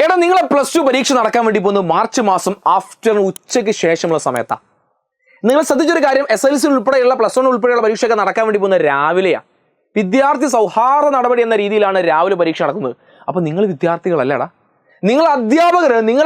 എടാ നിങ്ങളെ +2 പരീക്ഷ നടക്കാൻ വേണ്ടി പോകുന്നത് മാർച്ച് മാസം ആഫ്റ്റർ ഉച്ചയ്ക്ക് ശേഷമുള്ള സമയത്താണ്. നിങ്ങൾ ശ്രദ്ധിച്ചൊരു കാര്യം, SLC ഉൾപ്പെടെയുള്ള +1 ഉൾപ്പെടെയുള്ള പരീക്ഷയൊക്കെ നടക്കാൻ വേണ്ടി പോകുന്നത് രാവിലെയാണ്. വിദ്യാർത്ഥി സൗഹാർദ്ദ നടപടി എന്ന രീതിയിലാണ് രാവിലെ പരീക്ഷ നടക്കുന്നത്. അപ്പൊ നിങ്ങൾ വിദ്യാർത്ഥികളല്ലടാ, നിങ്ങൾ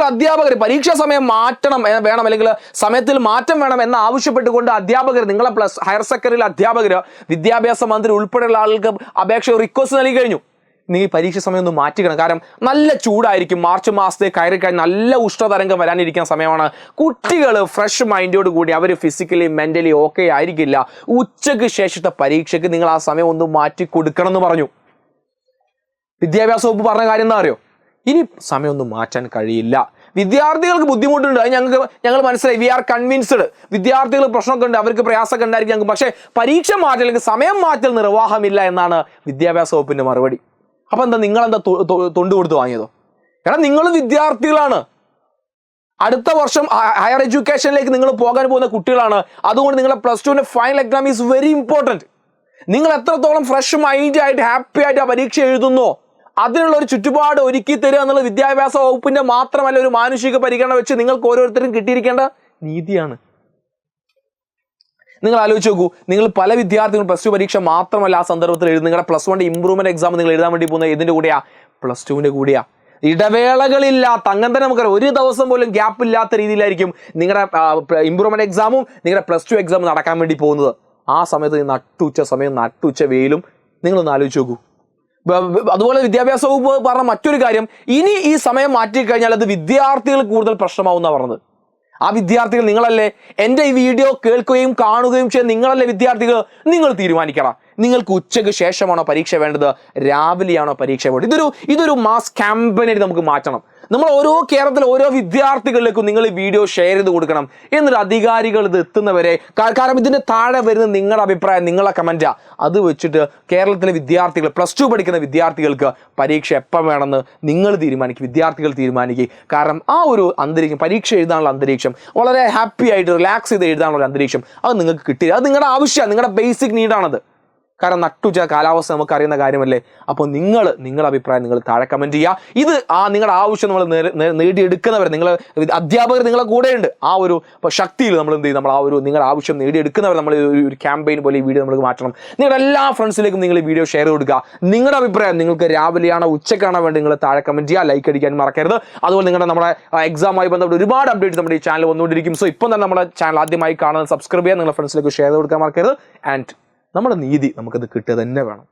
അധ്യാപകർ പരീക്ഷാ സമയം മാറ്റണം വേണം, അല്ലെങ്കിൽ സമയത്തിൽ മാറ്റം വേണം എന്ന് ആവശ്യപ്പെട്ടുകൊണ്ട് അധ്യാപകർ, നിങ്ങളെ ഹയർ സെക്കൻഡറിയിലെ അധ്യാപകർ, വിദ്യാഭ്യാസ മന്ത്രി ഉൾപ്പെടെയുള്ള ആളുകൾക്ക് അപേക്ഷ റിക്വസ്റ്റ് നൽകി കഴിഞ്ഞു. നീ പരീക്ഷ സമയം ഒന്ന് മാറ്റിക്കണം. കാരണം നല്ല ചൂടായിരിക്കും. മാർച്ച് മാസത്തെ കയറി നല്ല ഉഷ്ണതരംഗം വരാനിരിക്കുന്ന സമയമാണ്. കുട്ടികൾ ഫ്രഷ് മൈൻഡോട് കൂടി അവർ ഫിസിക്കലി മെന്റലി ഓക്കെ ആയിരിക്കില്ല. ഉച്ചയ്ക്ക് ശേഷത്തെ പരീക്ഷയ്ക്ക് നിങ്ങൾ ആ സമയം ഒന്ന് മാറ്റി കൊടുക്കണം എന്ന് പറഞ്ഞു. വിദ്യാഭ്യാസ വകുപ്പ് പറഞ്ഞ കാര്യം എന്താ അറിയോ? ഇനി സമയമൊന്നും മാറ്റാൻ കഴിയില്ല. വിദ്യാർത്ഥികൾക്ക് ബുദ്ധിമുട്ടുണ്ട്, അത് ഞങ്ങൾ മനസ്സിലായി. We are convinced. വിദ്യാർത്ഥികൾ പ്രശ്നമൊക്കെ ഉണ്ട്, അവർക്ക് പ്രയാസമൊക്കെ ഉണ്ടായിരിക്കും ഞങ്ങൾക്ക്. പക്ഷേ പരീക്ഷ മാറ്റൽ അല്ലെങ്കിൽ സമയം മാറ്റൽ നിർവാഹമില്ല എന്നാണ് വിദ്യാഭ്യാസ വകുപ്പിന്റെ മറുപടി. അപ്പൊ എന്താ നിങ്ങളെന്താ തൊണ്ടു കൊടുത്ത് വാങ്ങിയതോ? എടാ നിങ്ങൾ വിദ്യാർത്ഥികളാണ്. അടുത്ത വർഷം ഹയർ എഡ്യൂക്കേഷനിലേക്ക് നിങ്ങൾ പോകാൻ പോകുന്ന കുട്ടികളാണ്. അതുകൊണ്ട് നിങ്ങളെ +2 final exam is very important. നിങ്ങൾ എത്രത്തോളം ഫ്രഷ് മൈൻഡ് ആയിട്ട് ഹാപ്പി ആയിട്ട് ആ പരീക്ഷ എഴുതുന്നോ അതിനുള്ള ഒരു ചുറ്റുപാട് ഒരുക്കി തരിക എന്നുള്ള വിദ്യാഭ്യാസ വകുപ്പിന്റെ മാത്രമല്ല ഒരു മാനുഷിക പരിഗണന വെച്ച് നിങ്ങൾക്ക് ഓരോരുത്തരും കിട്ടിയിരിക്കേണ്ട നീതിയാണ്. നിങ്ങൾ ആലോചിച്ച് നോക്കൂ, നിങ്ങൾ പല വിദ്യാർത്ഥികളും +2 പരീക്ഷ മാത്രമല്ല ആ സന്ദർഭത്തിൽ എഴുതും. നിങ്ങളുടെ +1 ഇംപ്രൂവ്മെന്റ് എക്സാം നിങ്ങൾ എഴുതാൻ വേണ്ടി പോകുന്നത് ഇതിന്റെ കൂടെയാ, +2 കൂടെയാ. ഇടവേളകളില്ലാത്ത, അങ്ങനെ തന്നെ നമുക്കറിയാം, ഒരു ദിവസം പോലും ഗ്യാപ്പ് ഇല്ലാത്ത രീതിയിലായിരിക്കും നിങ്ങളുടെ ഇംപ്രൂവ്മെന്റ് എക്സാമും നിങ്ങളുടെ +2 എക്സാമും നടക്കാൻ വേണ്ടി പോകുന്നത്. ആ സമയത്ത് നട്ടുച്ച സമയം നട്ടുച്ച വെയിലും നിങ്ങളൊന്ന് ആലോചിച്ച് നോക്കൂ. അതുപോലെ വിദ്യാഭ്യാസ വകുപ്പ് പറഞ്ഞ മറ്റൊരു കാര്യം, ഇനി ഈ സമയം മാറ്റിക്കഴിഞ്ഞാൽ അത് വിദ്യാർത്ഥികൾ കൂടുതൽ പ്രശ്നമാവുന്ന പറഞ്ഞത്. ആ വിദ്യാർത്ഥികൾ നിങ്ങളല്ലേ? എൻ്റെ ഈ വീഡിയോ കേൾക്കുകയും കാണുകയും ചെയ്യുന്ന നിങ്ങളല്ലേ വിദ്യാർത്ഥികൾ? നിങ്ങൾ തീരുമാനിക്കണം. നിങ്ങൾക്ക് ഉച്ചയ്ക്ക് ശേഷമാണോ പരീക്ഷ വേണ്ടത്, രാവിലെയാണോ പരീക്ഷ വേണ്ടത്? ഇതൊരു മാസ് ക്യാമ്പയിനായിട്ട് നമുക്ക് മാറ്റണം. നമ്മൾ കേരളത്തിലെ ഓരോ വിദ്യാർത്ഥികളിലേക്കും നിങ്ങൾ ഈ വീഡിയോ ഷെയർ ചെയ്ത് കൊടുക്കണം. എന്നിട്ട് അധികാരികൾ ഇത് എത്തുന്നവരെ, കാരണം ഇതിന്റെ താഴെ വരുന്ന നിങ്ങളുടെ അഭിപ്രായം, നിങ്ങളെ കമന്റാ. അത് വെച്ചിട്ട് കേരളത്തിലെ വിദ്യാർത്ഥികൾ, +2 പഠിക്കുന്ന വിദ്യാർത്ഥികൾക്ക് പരീക്ഷ എപ്പം വേണമെന്ന് നിങ്ങൾ തീരുമാനിക്കും, വിദ്യാർത്ഥികൾ തീരുമാനിക്കും. കാരണം ആ ഒരു അന്തരീക്ഷം, പരീക്ഷ എഴുതാനുള്ള അന്തരീക്ഷം, വളരെ ഹാപ്പി ആയിട്ട് റിലാക്സ് ചെയ്ത് എഴുതാനുള്ള ഒരു അന്തരീക്ഷം അത് നിങ്ങൾക്ക് കിട്ടില്ല. അത് നിങ്ങളുടെ ആവശ്യമാണ്, നിങ്ങളുടെ ബേസിക് നീഡാണത്. കാരണം നട്ടുച്ച കാലാവസ്ഥ നമുക്ക് അറിയുന്ന കാര്യമല്ലേ. അപ്പോൾ നിങ്ങളുടെ അഭിപ്രായം നിങ്ങൾ താഴെ കമന്റ് ചെയ്യുക. ഇത് നിങ്ങളുടെ ആവശ്യം നമ്മൾ നേടിയെടുക്കുന്നവർ, നിങ്ങൾ അധ്യാപകർ നിങ്ങളെ കൂടെയുണ്ട്. ആ ഒരു ശക്തിയിൽ നമ്മൾ എന്ത് ചെയ്യും, നമ്മൾ ആ ഒരു നിങ്ങളുടെ ആവശ്യം നേടിയെടുക്കുന്നവർ നമ്മൾ ഒരു ക്യാമ്പയിൻ പോലെ ഈ വീഡിയോ നമ്മൾ മാറ്റണം. നിങ്ങളുടെ എല്ലാ ഫ്രണ്ട്സിലേക്കും നിങ്ങൾ ഈ വീഡിയോ ഷെയർ കൊടുക്കുക. നിങ്ങളുടെ അഭിപ്രായം, നിങ്ങൾക്ക് രാവിലെയാണോ ഉച്ചക്കാണോ വേണ്ടി നിങ്ങൾ താഴെ കമന്റ് ചെയ്യുക, ലൈക്ക് അടിക്കാൻ മറക്കരുത്. അതുപോലെ നിങ്ങളുടെ നമ്മുടെ എക്സാമായി ബന്ധപ്പെട്ട് ഒരുപാട് അപ്ഡേറ്റ്സ് നമ്മുടെ ഈ ചാനൽ വന്നുകൊണ്ടിരിക്കും. സോ ഇപ്പം തന്നെ നമ്മുടെ ചാനൽ ആദ്യമായി കാണുന്നത് സബ്സ്ക്രൈബ് ചെയ്യുക, നിങ്ങളുടെ ഫ്രണ്ട്സിലേക്ക് ഷെയർ കൊടുക്കാൻ മറക്കരുത്. ആൻഡ് നമ്മുടെ നീതി നമുക്കത് കിട്ടുക തന്നെ വേണം.